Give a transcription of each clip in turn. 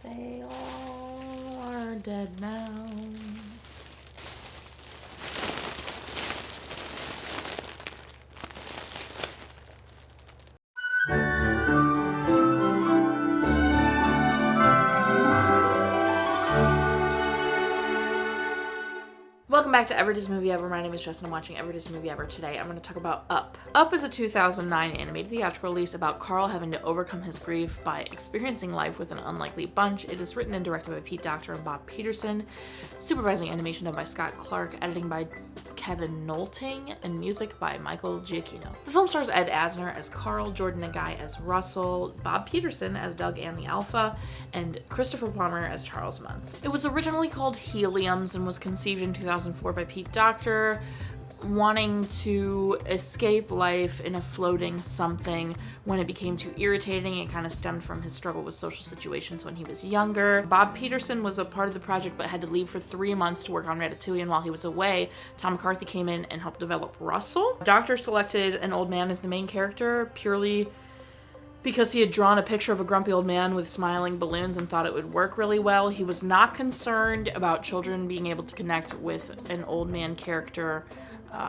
They all are dead now. Welcome back to Everyday's Movie Ever. My name is Jess and I'm watching Everyday's Movie Ever. Today I'm going to talk about Up. Up is a 2009 animated theatrical release about Carl having to overcome his grief by experiencing life with an unlikely bunch. It is written and directed by Pete Docter and Bob Peterson. Supervising animation done by Scott Clark. Editing by Kevin Noltin. And music by Michael Giacchino. The film stars Ed Asner as Carl, Jordan Nagai as Russell, Bob Peterson as Doug and the Alpha, and Christopher Plummer as Charles Muntz. It was originally called Heliums and was conceived in 2004 by Pete Docter, wanting to escape life in a floating something. When it became too irritating, it kind of stemmed from his struggle with social situations when he was younger. Bob Peterson was a part of the project but had to leave for 3 months to work on Ratatouille, and while he was away, Tom McCarthy came in and helped develop Russell. Docter selected an old man as the main character purely because he had drawn a picture of a grumpy old man with smiling balloons and thought it would work really well. He was not concerned about children being able to connect with an old man character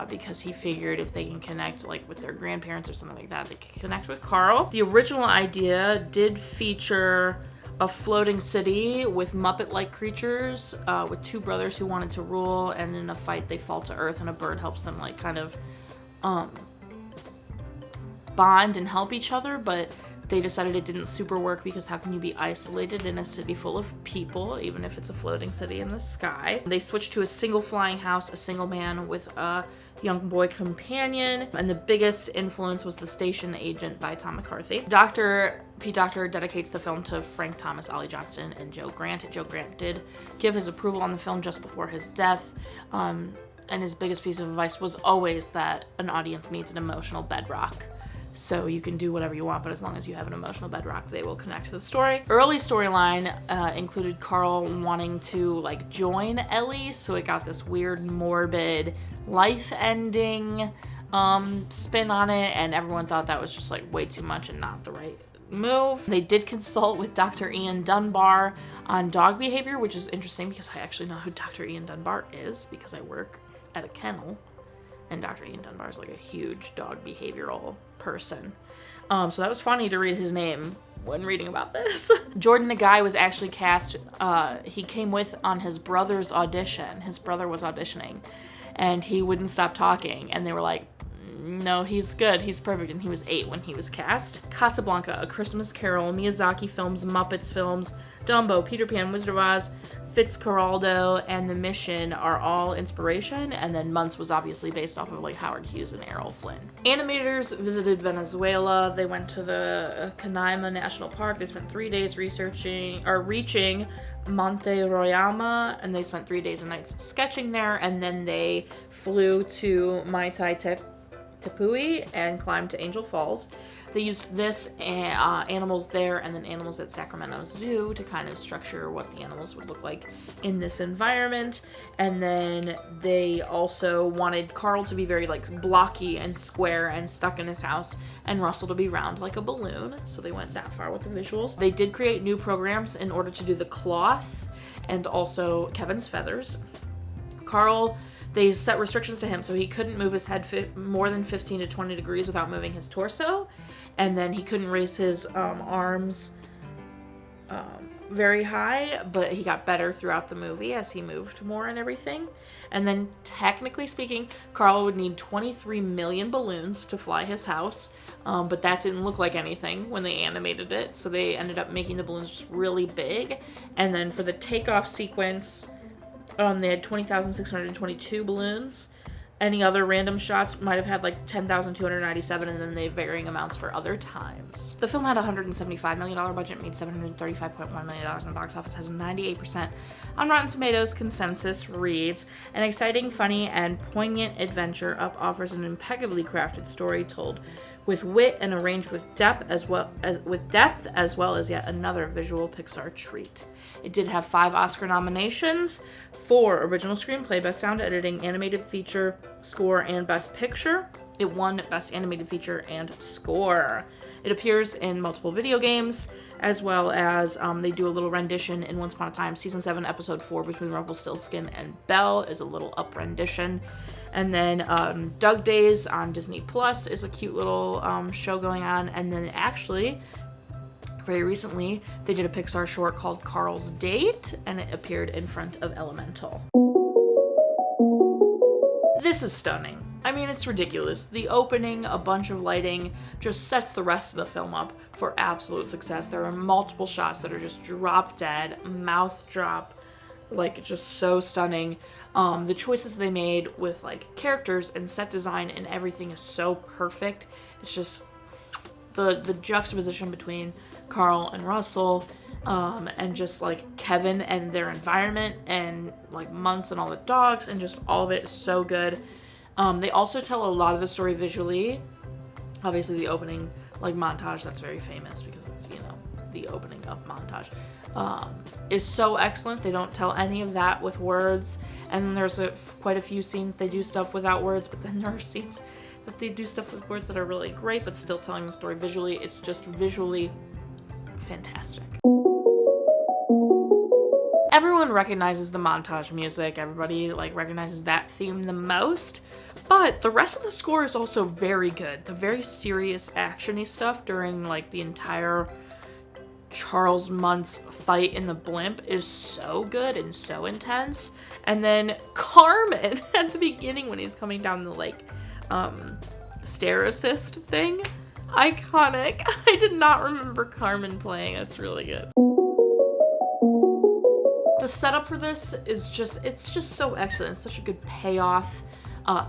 because he figured if they can connect like with their grandparents or something like that, they can connect with Carl. The original idea did feature a floating city with Muppet-like creatures with two brothers who wanted to rule, and in a fight they fall to earth and a bird helps them like kind of bond and help each other, but they decided it didn't super work because how can you be isolated in a city full of people, even if it's a floating city in the sky? They switched to a single flying house, a single man with a young boy companion, and the biggest influence was The Station Agent by Tom McCarthy. Pete Docter dedicates the film to Frank Thomas, Ollie Johnston, and Joe Grant. Joe Grant did give his approval on the film just before his death, and his biggest piece of advice was always that an audience needs an emotional bedrock. So you can do whatever you want, but as long as you have an emotional bedrock, they will connect to the story. Early storyline included Carl wanting to like join Ellie, so it got this weird, morbid, life-ending spin on it, and everyone thought that was just like way too much and not the right move. They did consult with Dr. Ian Dunbar on dog behavior, which is interesting because I actually know who Dr. Ian Dunbar is because I work at a kennel. And Dr. Ian Dunbar is like a huge dog behavioral person. So that was funny to read his name when reading about this. Jordan Nagai was actually cast, he came with on his brother's audition. His brother was auditioning and he wouldn't stop talking. And they were like, no, he's good, he's perfect. And he was 8 when he was cast. Casablanca, A Christmas Carol, Miyazaki Films, Muppets Films, Dumbo, Peter Pan, Wizard of Oz, Fitzcarraldo, and The Mission are all inspiration, and then Muntz was obviously based off of like Howard Hughes and Errol Flynn. Animators visited Venezuela. They went to the Canaima National Park. They spent 3 days reaching Monte Royama, and they spent 3 days and nights sketching there, and then they flew to Maitai Tepui and climbed to Angel Falls. They used this animals there and then animals at Sacramento Zoo to kind of structure what the animals would look like in this environment. And then they also wanted Carl to be very like blocky and square and stuck in his house, and Russell to be round like a balloon. So they went that far with the visuals. They did create new programs in order to do the cloth and also Kevin's feathers. Carl, they set restrictions to him, so he couldn't move his head more than 15 to 20 degrees without moving his torso, and then he couldn't raise his arms very high, but he got better throughout the movie as he moved more and everything. And then, technically speaking, Carl would need 23 million balloons to fly his house, but that didn't look like anything when they animated it, so they ended up making the balloons just really big. And then for the takeoff sequence, they had 20,622 balloons. Any other random shots might have had like 10,297, and then they have varying amounts for other times. The film had a $175 million budget, made $735.1 million in the box office, has a 98% on Rotten Tomatoes. Consensus reads, an exciting, funny, and poignant adventure. Up offers an impeccably crafted story told with wit and arranged with depth as well as yet another visual Pixar treat. It did have 5 Oscar nominations for Original Screenplay, Best Sound Editing, Animated Feature, Score, and Best Picture. It won Best Animated Feature and Score. It appears in multiple video games, as well as they do a little rendition in Once Upon a Time, season 7, episode 4, between Rumpelstiltskin and Belle is a little up rendition. And then Doug Days on Disney Plus is a cute little show going on. And then actually, very recently, they did a Pixar short called Carl's Date, and it appeared in front of Elemental. This is stunning. I mean, it's ridiculous. The opening, a bunch of lighting, just sets the rest of the film up for absolute success. There are multiple shots that are just drop dead, mouth drop, like just so stunning. The choices they made with like characters and set design and everything is so perfect. It's just the juxtaposition between Carl and Russell, and just like Kevin and their environment, and like Months and all the dogs, and just all of it is so good. They also tell a lot of the story visually. Obviously the opening like montage, that's very famous because it's, you know, the opening up montage, is so excellent. They don't tell any of that with words. And then there's quite a few scenes they do stuff without words, but then there are scenes that they do stuff with words that are really great, but still telling the story visually. It's just visually fantastic. Everyone recognizes the montage music. Everybody like recognizes that theme the most, but the rest of the score is also very good. The very serious actiony stuff during like the entire Charles Muntz fight in the blimp is so good and so intense. And then Carmen at the beginning when he's coming down the like stair assist thing, iconic. I did not remember Carmen playing. That's really good. The setup for this is it's just so excellent. It's such a good payoff.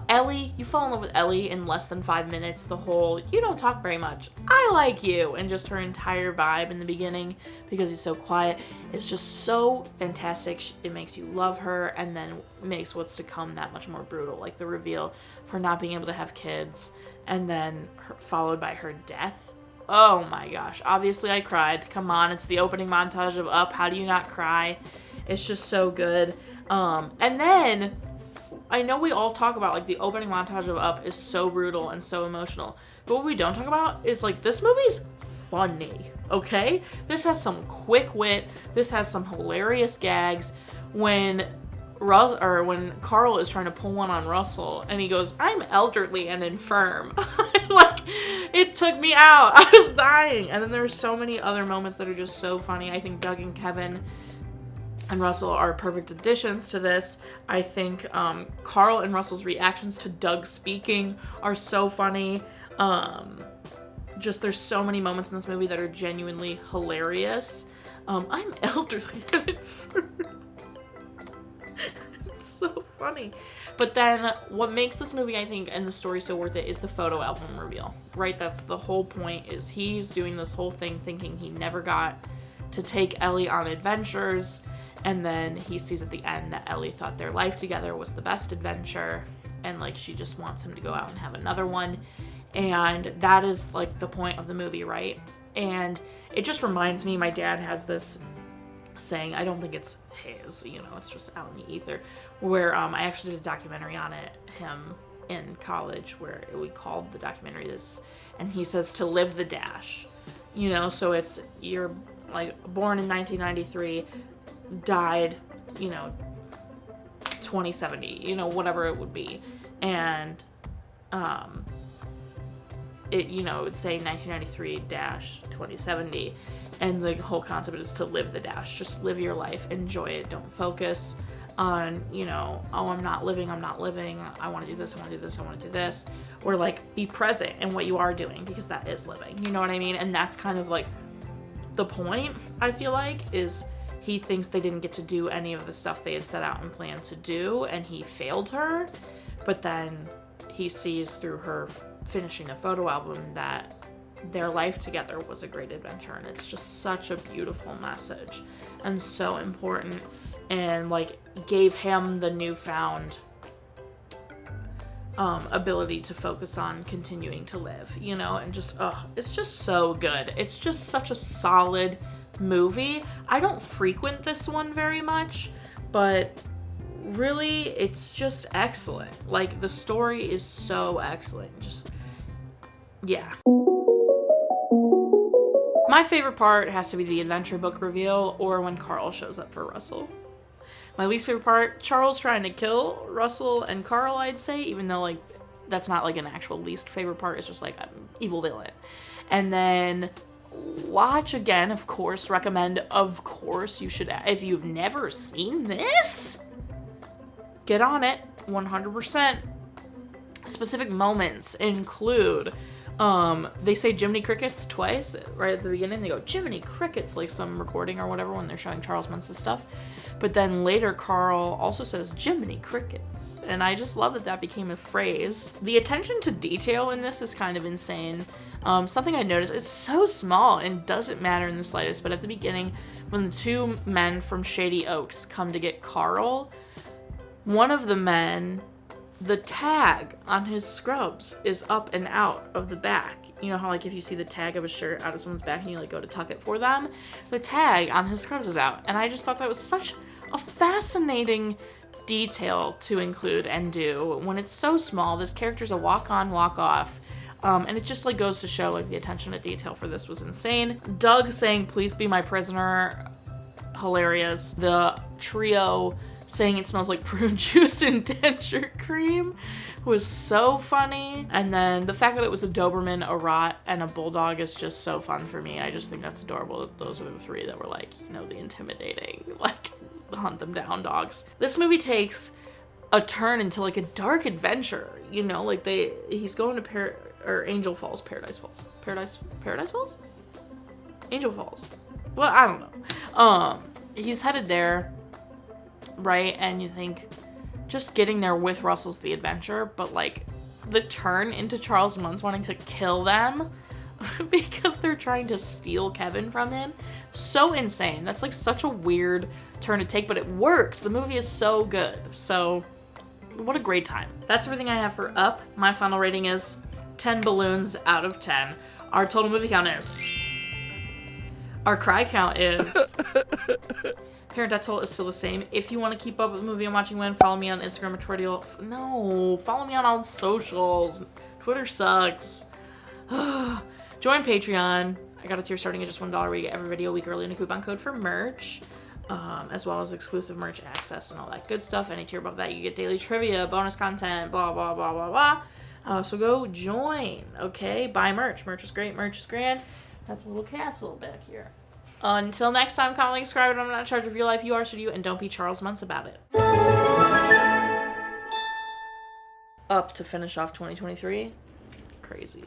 Ellie, you fall in love with Ellie in less than 5 minutes. The whole, you don't talk very much, I like you, and just her entire vibe in the beginning because he's so quiet. It's just so fantastic. It makes you love her, and then makes what's to come that much more brutal. Like the reveal of her not being able to have kids, and then followed by her death. Oh my gosh. Obviously I cried. Come on, it's the opening montage of Up. How do you not cry? It's just so good. And then, I know we all talk about, like, the opening montage of Up is so brutal and so emotional. But what we don't talk about is, like, this movie's funny, okay? This has some quick wit. This has some hilarious gags. When Carl is trying to pull one on Russell, and he goes, I'm elderly and infirm. Like, it took me out. I was dying. And then there's so many other moments that are just so funny. I think Doug and Kevin and Russell are perfect additions to this. I think Carl and Russell's reactions to Doug speaking are so funny. Just there's so many moments in this movie that are genuinely hilarious. I'm elderly and infirm. It's so funny. But then what makes this movie, I think, and the story so worth it is the photo album reveal, right? That's the whole point, is he's doing this whole thing thinking he never got to take Ellie on adventures. And then he sees at the end that Ellie thought their life together was the best adventure, and like she just wants him to go out and have another one. And that is like the point of the movie, right? And it just reminds me, my dad has this saying, I don't think it's his, you know, it's just out in the ether, where I actually did a documentary on him in college, where we called the documentary this, and he says to live the dash, you know. So it's, you're like born in 1993, died, you know, 2070, you know, whatever it would be. And it, you know, it would say 1993-2070, and the whole concept is to live the dash. Just live your life, enjoy it, don't focus on, you know, oh, I'm not living, I want to do this, I want to do this, I want to do this, or like be present in what you are doing, because that is living, you know what I mean? And that's kind of like the point, I feel like, is he thinks they didn't get to do any of the stuff they had set out and planned to do, and he failed her. But then he sees through her finishing a photo album that their life together was a great adventure, and it's just such a beautiful message and so important, and like gave him the newfound ability to focus on continuing to live, you know. And just it's just so good. It's just such a solid movie. I don't frequent this one very much, but really it's just excellent. Like, the story is so excellent. Just, yeah. My favorite part has to be the adventure book reveal or when Carl shows up for Russell. My least favorite part, Charles trying to kill Russell and Carl, I'd say, even though, like, that's not, like, an actual least favorite part. It's just, like, an evil villain. And then watch again, of course, recommend, of course, you should, if you've never seen this, get on it, 100%. Specific moments include, they say Jiminy Crickets twice, right at the beginning. They go, Jiminy Crickets, like some recording or whatever when they're showing Charles Manson stuff. But then later, Carl also says Jiminy Crickets. And I just love that that became a phrase. The attention to detail in this is kind of insane. Something I noticed, it's so small and doesn't matter in the slightest, but at the beginning, when the two men from Shady Oaks come to get Carl, one of the men, the tag on his scrubs is up and out of the back. You know how, like, if you see the tag of a shirt out of someone's back and you, like, go to tuck it for them? The tag on his scrubs is out. And I just thought that was such a fascinating detail to include and do when it's so small. This character's a walk on, walk off. And it just, like, goes to show, like, the attention to detail for this was insane. Doug saying, please be my prisoner, hilarious. The trio saying it smells like prune juice and denture cream was so funny. And then the fact that it was a Doberman, a Rot, and a Bulldog is just so fun for me. I just think that's adorable. Those were the three that were, like, you know, the intimidating, like, hunt them down dogs. This movie takes a turn into, like, a dark adventure, you know, like he's going to Angel Falls, Paradise Falls, Paradise Falls? Angel Falls. Well, I don't know. He's headed there, right? And you think just getting there with Russell's the adventure, but, like, the turn into Charles Muntz wanting to kill them because they're trying to steal Kevin from him, so insane. That's, like, such a weird turn to take, but it works. The movie is so good. So what a great time. That's everything I have for Up. My final rating is 10 balloons out of 10. Our total movie count is, our cry count is, Parent Death Toll is still the same. If you want to keep up with the movie I'm watching when, follow me on Instagram or Twitter. No, follow me on all socials. Twitter sucks. Join Patreon. I got a tier starting at just $1 where you get every video a week early and a coupon code for merch, as well as exclusive merch access and all that good stuff. Any tier above that, you get daily trivia, bonus content, blah, blah, blah, blah, blah. So go join, okay? Buy merch. Merch is great. Merch is grand. That's a little castle back here. Until next time, comment, subscribe, and I'm not in charge of your life. You are, so do you, and don't be Charles Muntz about it. Up to finish off 2023. Crazy.